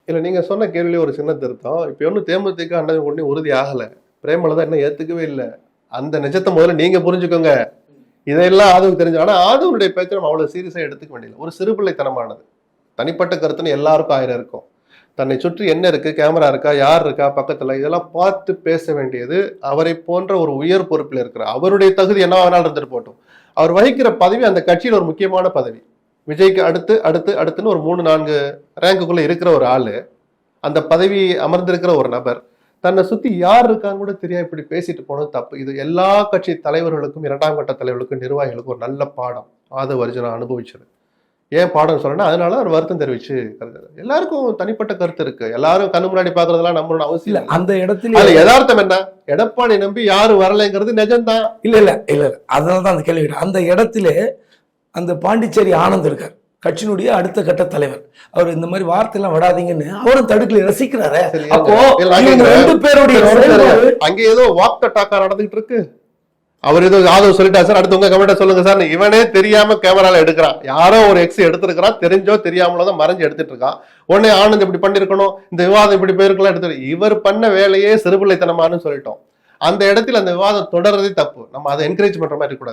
இல்ல நீங்க சொன்ன கேள்வியிலே ஒரு சின்ன திருத்தம். இப்ப ஒண்ணும் தேமுதிக அண்ணன் ஒண்ணும் உறுதி ஆகல. பிரேமலதா இன்னும் ஏத்துக்கவே இல்ல. அந்த நிஜத்தை முதல்ல நீங்க புரிஞ்சுக்கோங்க. இதெல்லாம் ஆதவ் தெரிஞ்சு. ஆனா ஆதவனுடைய பேச்சை நம்ம அவ்வளவு சீரியஸா எடுத்துக்க வேண்டியது. ஒரு சிறுபிள்ளைத்தனமானது. தனிப்பட்ட கருத்துன்னு எல்லாருக்கும் 1000 இருக்கும். தன்னை சுற்றி என்ன இருக்கு, கேமரா இருக்கா, யார் இருக்கா பக்கத்துல, இதெல்லாம் பார்த்து பேச வேண்டியது அவரை போன்ற ஒரு உயர் பொறுப்பில் இருக்கிற அவருடைய தகுதி என்ன வேணாலும் இருந்துட்டு போட்டும். அவர் வகிக்கிற பதவி அந்த கட்சியில் ஒரு முக்கியமான பதவி. விஜய்க்கு அடுத்து அடுத்து அடுத்துன்னு ஒரு 3-4 ரேங்குக்குள்ள இருக்கிற ஒரு ஆளு, அந்த பதவி அமர்ந்திருக்கிற ஒரு நபர் தன்னை சுத்தி யார் இருக்கான்னு கூட தெரியாது இப்படி பேசிட்டு போனது தப்பு. இது எல்லா கட்சி தலைவர்களுக்கும் 2ஆம் கட்ட தலைவர்களுக்கும் நிர்வாகிகளுக்கும் ஒரு நல்ல பாடம். ஆதவ் அர்ஜுனா அனுபவிச்சது. ஏன் பாடம் சொல்லணும், அதனால அவர் வருத்தம் தெரிவிச்சு எல்லாருக்கும் தனிப்பட்ட கருத்து இருக்கு. எல்லாரும் கண்ணு முன்னாடி பாக்குறதெல்லாம் நம்மளோட அவசியம் இல்ல. அந்த இடத்துல யதார்த்தம் என்ன, எடப்பாடி நம்பி யாரும் வரலைங்கிறது நிஜம்தான். இல்ல அதனாலதான் அந்த கேள்வி. அந்த இடத்துல அந்த பாண்டிச்சேரி ஆனந்த் இருக்கார், கட்சியினுடைய அடுத்த கட்ட தலைவர். அவர் இந்த மாதிரி வார்த்தை எல்லாம் விடாதீங்கன்னு அவரும் தடுக்கல, ரசிக்கிறாரு. அப்போ இவங்க 2 பேருடைய அங்க ஏதோ வாக் டாக்கா நடந்துகிட்டு இருக்கு. அவர் ஏதோ ஆதவ் சொல்லிட்டா சார், அடுத்து உங்க கமெண்ட சொல்லுங்க சார். இவனே தெரியாம கேமரால எடுக்கிறான். யாரோ ஒரு எக்ஸ் எடுத்திருக்கிறான், தெரிஞ்சோ தெரியாமலோ தான் மறைஞ்சு எடுத்துட்டு இருக்கான். உடனே ஆனந்த் இப்படி பண்ணிருக்கணும், இந்த விவாதம் இப்படி போயிருக்கலாம் எடுத்து. இவர் பண்ண வேலையே சிறுபிள்ளைத்தனமானு சொல்லிட்டோம். அந்த இடத்துல அந்த விவாதம் தொடர்றதே தப்பு. நம்ம அதை என்கரேஜ் பண்ற மாதிரி இருக்கக்கூடாது.